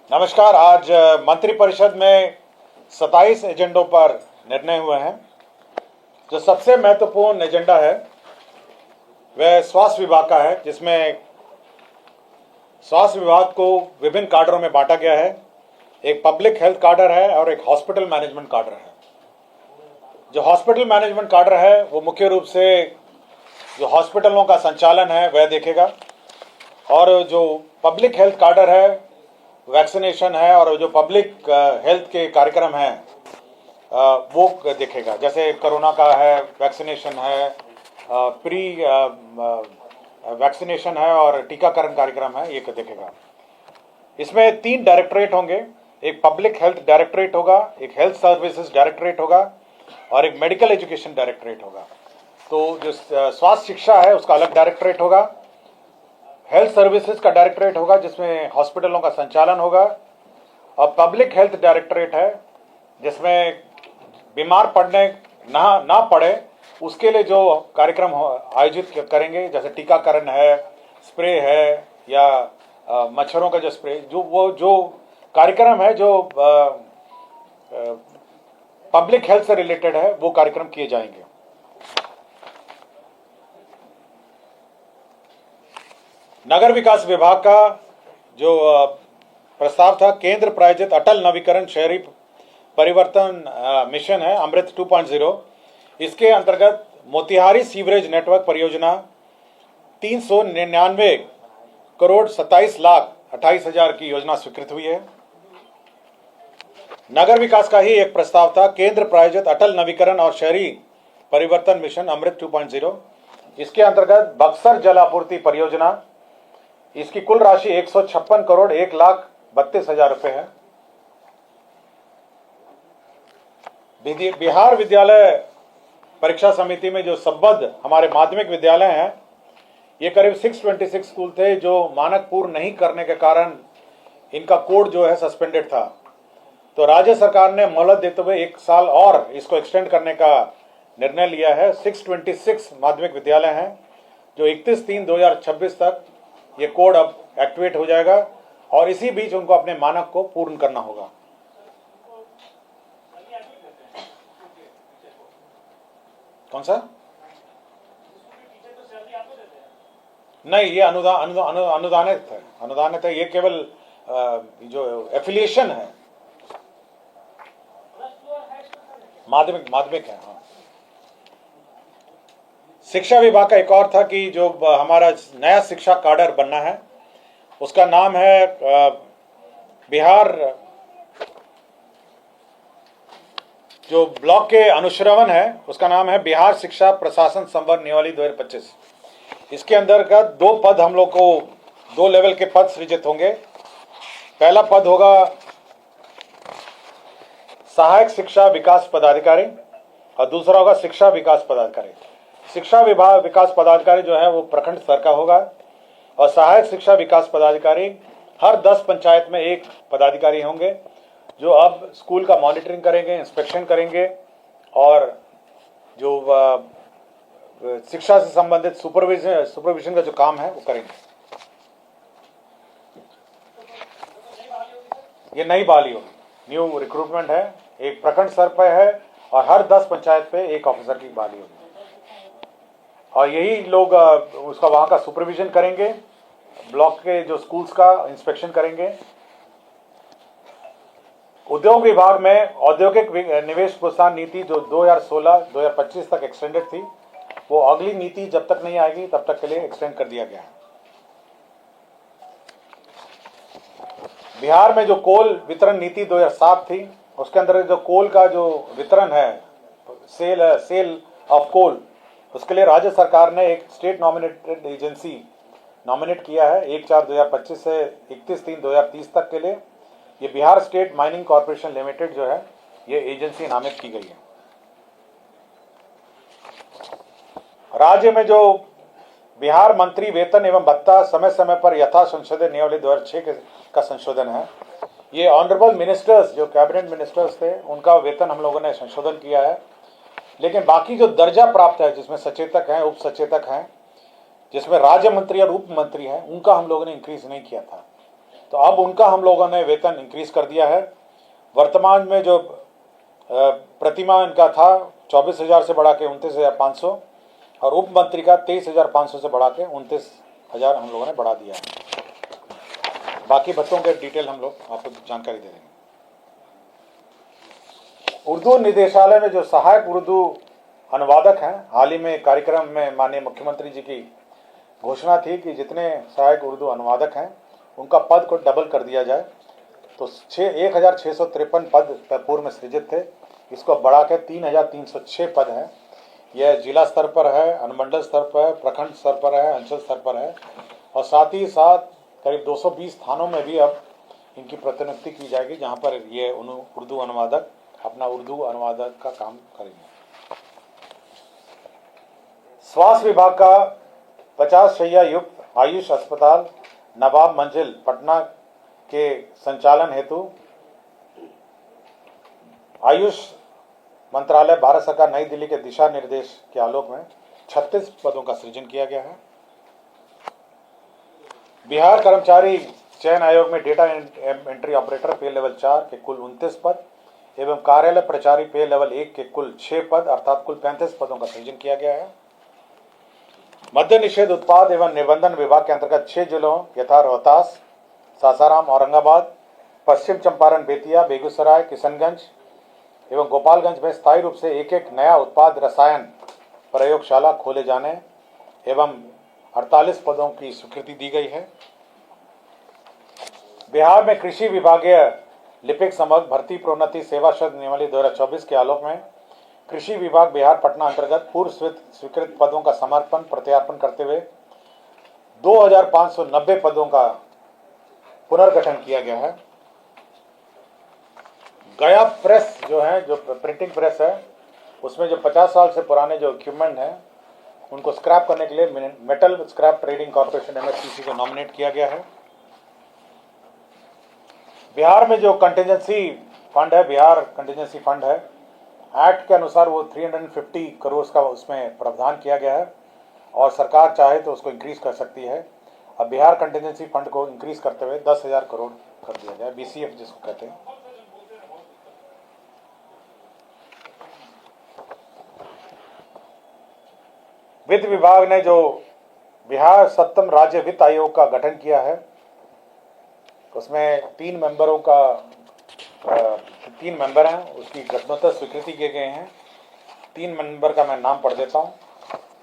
नमस्कार। आज मंत्रिपरिषद में 27 एजेंडों पर निर्णय हुए हैं। जो सबसे महत्वपूर्ण एजेंडा है वह स्वास्थ्य विभाग का है, जिसमें स्वास्थ्य विभाग को विभिन्न काडरों में बांटा गया है। एक पब्लिक हेल्थ काडर है और एक हॉस्पिटल मैनेजमेंट काडर है। जो हॉस्पिटल मैनेजमेंट काडर है वो मुख्य रूप से जो हॉस्पिटलों का संचालन है वह देखेगा, और जो पब्लिक हेल्थ काडर है वैक्सीनेशन है और जो पब्लिक हेल्थ के कार्यक्रम हैं वो देखेगा। जैसे कोरोना का है, वैक्सीनेशन है, प्री वैक्सीनेशन है और टीकाकरण कार्यक्रम है, ये देखेगा। इसमें 3 डायरेक्टरेट होंगे। एक पब्लिक हेल्थ डायरेक्टरेट होगा, एक हेल्थ सर्विसेज डायरेक्टरेट होगा और एक मेडिकल एजुकेशन डायरेक्टरेट होगा। तो जो स्वास्थ्य शिक्षा है उसका अलग डायरेक्टरेट होगा, हेल्थ सर्विसेज का डायरेक्टरेट होगा जिसमें हॉस्पिटलों का संचालन होगा, और पब्लिक हेल्थ डायरेक्टरेट है जिसमें बीमार पड़ने ना पड़े उसके लिए जो कार्यक्रम आयोजित करेंगे, जैसे टीकाकरण है, स्प्रे है या मच्छरों का जो स्प्रे, जो कार्यक्रम है जो पब्लिक हेल्थ से रिलेटेड है वो कार्यक्रम किए जाएंगे। नगर विकास विभाग का जो प्रस्ताव था, केंद्र प्रायोजित अटल नवीकरण शहरी परिवर्तन मिशन है अमृत 2.0। इसके अंतर्गत मोतिहारी सीवरेज नेटवर्क परियोजना 399 करोड़ 27,28,000 की योजना स्वीकृत हुई है। नगर विकास का ही एक प्रस्ताव था, केंद्र प्रायोजित अटल नवीकरण और शहरी परिवर्तन मिशन अमृत 2.0। इसके अंतर्गत बक्सर जल आपूर्ति परियोजना, इसकी कुल राशि 156 करोड़ 1,32,000 रुपए है। बिहार विद्यालय परीक्षा समिति में जो संबद्ध हमारे माध्यमिक विद्यालय हैं, ये करीब 626 स्कूल थे जो मानक पूर्ण नहीं करने के कारण इनका कोड जो है सस्पेंडेड था। तो राज्य सरकार ने मोहलत देते हुए 1 साल और इसको एक्सटेंड करने का निर्णय लिया है। 626 माध्यमिक विद्यालय हैं जो 31/3/2026 तक ये कोड अब एक्टिवेट हो जाएगा और इसी बीच उनको अपने मानक को पूर्ण करना होगा। कौन सा? नहीं, ये अनुदानित है। ये केवल जो एफिलिएशन है, माध्यमिक है। हाँ। शिक्षा विभाग का एक और था कि जो हमारा नया शिक्षा काडर बनना है उसका नाम है बिहार, जो ब्लॉक के अनुश्रवण है उसका नाम है बिहार शिक्षा प्रशासन संवर्ग नियमावली 2025। इसके अंतर्गत 2 पद हम लोग को 2 लेवल के पद सृजित होंगे। पहला पद होगा सहायक शिक्षा विकास पदाधिकारी और दूसरा होगा शिक्षा विकास पदाधिकारी। शिक्षा विभाग विकास पदाधिकारी जो है वो प्रखंड स्तर का होगा और सहायक शिक्षा विकास पदाधिकारी हर 10 पंचायत में 1 पदाधिकारी होंगे जो अब स्कूल का मॉनिटरिंग करेंगे, इंस्पेक्शन करेंगे और जो शिक्षा से संबंधित सुपरविजन का जो काम है वो करेंगे। ये नई बहाली होगी, न्यू रिक्रूटमेंट है, एक प्रखंड स्तर पर है और हर 10 पंचायत पे 1 ऑफिसर की बहाली होगी और यही लोग उसका वहाँ का सुपरविजन करेंगे, ब्लॉक के जो स्कूल्स का इंस्पेक्शन करेंगे। उद्योग विभाग में औद्योगिक निवेश प्रोत्साहन नीति जो 2016-2025 तक एक्सटेंडेड थी, वो अगली नीति जब तक नहीं आएगी तब तक के लिए एक्सटेंड कर दिया गया है। बिहार में जो कोल वितरण नीति 2007 थी, उसके अंदर जो कोल का जो वितरण है, सेल ऑफ कोल, उसके लिए राज्य सरकार ने एक स्टेट नॉमिनेटेड एजेंसी नॉमिनेट किया है 1/4/2025 से 31/3/2030 तक के लिए। ये Bihar state mining corporation limited जो है ये एजेंसी नामित की गई है। राज्य में जो बिहार मंत्री वेतन एवं भत्ता समय समय पर यथा संशोधन नियमावली 2006 का संशोधन है। ये ऑनरेबल मिनिस्टर्स जो कैबिनेट मिनिस्टर्स थे उनका वेतन हम लोगों ने संशोधन किया है, लेकिन बाकी जो दर्जा प्राप्त है जिसमें सचेतक हैं, उप सचेतक हैं, जिसमें राज्य मंत्री और उप मंत्री हैं, उनका हम लोगों ने इंक्रीज नहीं किया था। तो अब उनका हम लोगों ने वेतन इंक्रीज कर दिया है। वर्तमान में जो प्रतिमाह इनका था 24,000 से बढ़ा के 29,500 और उप मंत्री का 23,500 से बढ़ा के 29,000 हम लोगों ने बढ़ा दिया है। बाकी बच्चों के डिटेल हम लोग आपको जानकारी दे देंगे। उर्दू निदेशालय में जो सहायक उर्दू अनुवादक हैं, हाल ही में कार्यक्रम में माननीय मुख्यमंत्री जी की घोषणा थी कि जितने सहायक उर्दू अनुवादक हैं उनका पद को डबल कर दिया जाए। तो 1,653 पद पूर्व में सृजित थे, इसको बढ़ा के 3,306 पद हैं। यह जिला स्तर पर है, अनुमंडल स्तर पर, प्रखंड स्तर पर है, अंचल स्तर पर है और साथ ही साथ करीब 220 थानों में भी अब इनकी प्रतिनियुक्ति की जाएगी, जहां पर ये उर्दू अनुवादक अपना उर्दू अनुवादक का काम करेंगे। स्वास्थ्य विभाग का 50 शैय्या युक्त आयुष अस्पताल नवाब मंजिल पटना के संचालन हेतु आयुष मंत्रालय भारत सरकार नई दिल्ली के दिशा निर्देश के आलोक में 36 पदों का सृजन किया गया है। बिहार कर्मचारी चयन आयोग में डेटा एंट्री ऑपरेटर पे लेवल 4 के कुल 29 पद एवं कार्यालय प्रचारी पे लेवल 1 के कुल 6 पद अर्थात कुल 35 पदों का सृजन किया गया है। मद्य निषेध उत्पाद एवं निबंधन विभाग के अंतर्गत 6 जिलों यथा रोहतास, सासाराम, औरंगाबाद, पश्चिम चंपारण, बेतिया, बेगूसराय, किशनगंज एवं गोपालगंज में स्थायी रूप से एक एक नया उत्पाद रसायन प्रयोगशाला खोले जाने एवं 48 पदों की स्वीकृति दी गई है। बिहार में कृषि विभागीय लिपिक समग्र भर्ती प्रोन्नति सेवा शब्द नियमावली 2024 के आलोक में कृषि विभाग बिहार पटना अंतर्गत पूर्व स्वीकृत पदों का समर्पण प्रत्यार्पण करते हुए 2,590 पदों का पुनर्गठन किया गया है। गया प्रेस जो है, जो प्रिंटिंग प्रेस है, उसमें जो 50 साल से पुराने जो इक्विपमेंट हैं उनको स्क्रैप करने के लिए metal scrap trading corporation MSCC को नॉमिनेट किया गया है। बिहार में जो कंटिजेंसी फंड है, बिहार कंटिजेंसी फंड है, एक्ट के अनुसार वो 350 करोड़ का उसमें प्रावधान किया गया है और सरकार चाहे तो उसको इंक्रीज कर सकती है। अब बिहार कंटिजेंसी फंड को इंक्रीज करते हुए 10,000 करोड़ कर दिया जाए, BCF जिसको कहते हैं। वित्त विभाग ने जो बिहार 7th राज्य वित्त आयोग का गठन किया है, उसमें 3 मेंबर हैं, उसकी गठनोत्तर स्वीकृति किए गए हैं। 3 मेंबर का मैं नाम पढ़ देता हूं।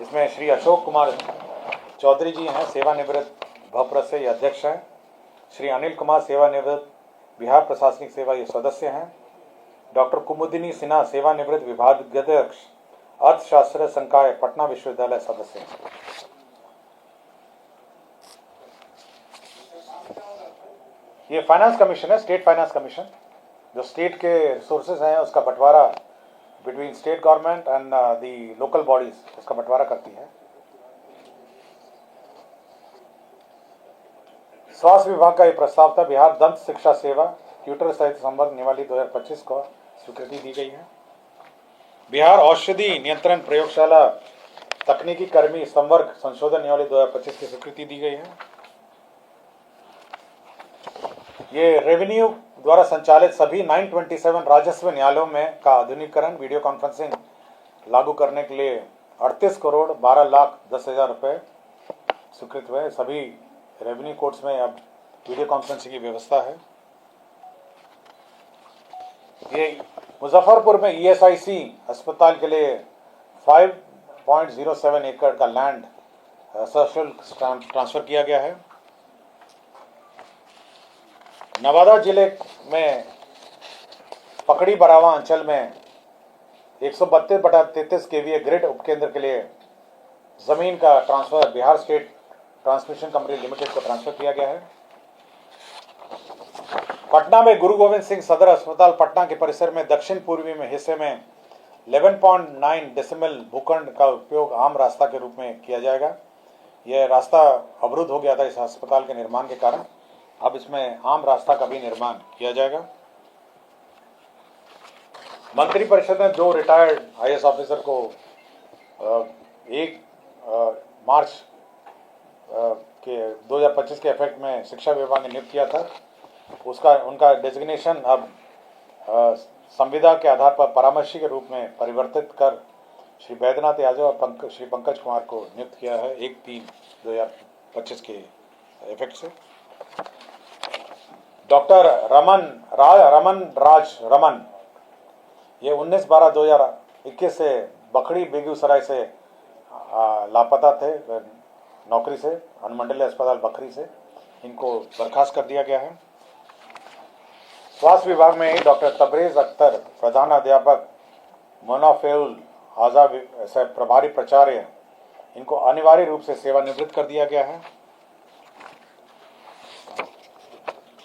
इसमें श्री अशोक कुमार चौधरी जी हैं, सेवानिवृत्त भप्र से ये अध्यक्ष हैं। श्री अनिल कुमार सेवानिवृत्त बिहार प्रशासनिक सेवा ये सदस्य हैं। डॉक्टर कुमुदिनी सिन्हा सेवानिवृत्त विभागाध्यक्ष अर्थशास्त्र संकाय पटना विश्वविद्यालय सदस्य हैं। ये फाइनेंस कमीशन है, स्टेट फाइनेंस कमीशन, जो स्टेट के रिसोर्सेज हैं उसका बंटवारा between state government and the local bodies, उसका बंटवारा करती है। स्वास्थ्य विभाग का ये प्रस्ताव था। बिहार दंत शिक्षा सेवा ट्यूटर सहित संवर्ग नियमावली 2025 को स्वीकृति दी गई है। बिहार औषधि नियंत्रण प्रयोगशाला तकनीकी कर्मी संवर्ग संशोधन नियमावली 2025 की स्वीकृति दी गई है। ये रेवेन्यू द्वारा संचालित सभी 927 राजस्व न्यायालयों में का आधुनिकीकरण वीडियो कॉन्फ्रेंसिंग लागू करने के लिए 38 करोड़ 12 लाख 10,000 रुपये स्वीकृत हुए। सभी रेवेन्यू कोर्ट्स में अब वीडियो कॉन्फ्रेंसिंग की व्यवस्था है। ये मुजफ्फरपुर में ESIC अस्पताल के लिए 5.07 एकड़ का लैंड सशुल्क ट्रांसफर किया गया है। नवादा जिले में पकड़ी बरावा अंचल में 132/33 kVA ग्रिड उपकेंद्र के लिए जमीन का transfer Bihar state transmission company limited को ट्रांसफर किया गया है। पटना में गुरु गोविंद सिंह सदर अस्पताल पटना के परिसर में दक्षिण पूर्वी में हिस्से में 11.9 डेसिमल भूखंड का उपयोग आम रास्ता के रूप में किया जाएगा। यह रास्ता अवरुद्ध हो गया था इस अस्पताल के निर्माण के कारण, अब इसमें आम रास्ता का भी निर्माण किया जाएगा। मंत्रिपरिषद ने 2 रिटायर्ड IAS ऑफिसर को 1 मार्च के 2025 के इफेक्ट में शिक्षा विभाग ने नियुक्त किया था, उसका उनका डेजिग्नेशन अब संविदा के आधार पर परामर्शी के रूप में परिवर्तित कर श्री बैद्यनाथ यादव और श्री पंकज कुमार को नियुक्त किया है 1/3/2025 के इफेक्ट से। डॉक्टर रमन ये 19/12/2021 से बखड़ी बेगूसराय से लापता थे नौकरी से, अनुमंडलीय अस्पताल बखरी से। इनको बर्खास्त कर दिया गया है। स्वास्थ्य विभाग में डॉक्टर तबरेज अख्तर प्रधानाध्यापक, मोनाफेउल आज़ा प्रभारी प्राचार्य, इनको अनिवार्य रूप से सेवानिवृत्त कर दिया गया है।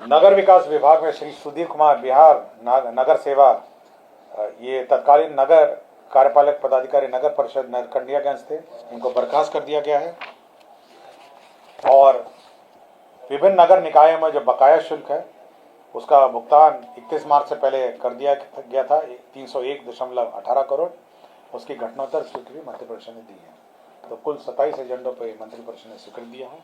नगर विकास विभाग में श्री सुधीर कुमार बिहार नगर सेवा, ये तत्कालीन नगर कार्यपालक पदाधिकारी नगर परिषद नरकंडियागंज थे, इनको बर्खास्त कर दिया गया है। और विभिन्न नगर निकायों में जो बकाया शुल्क है उसका भुगतान 31 मार्च से पहले कर दिया गया था 301.18 करोड़। उसकी घटनोत्तर स्वीकृति मंत्रिपरिषद ने दी है। तो कुल 27 एजेंडों पर मंत्रिपरिषद ने स्वीकृति दिया है।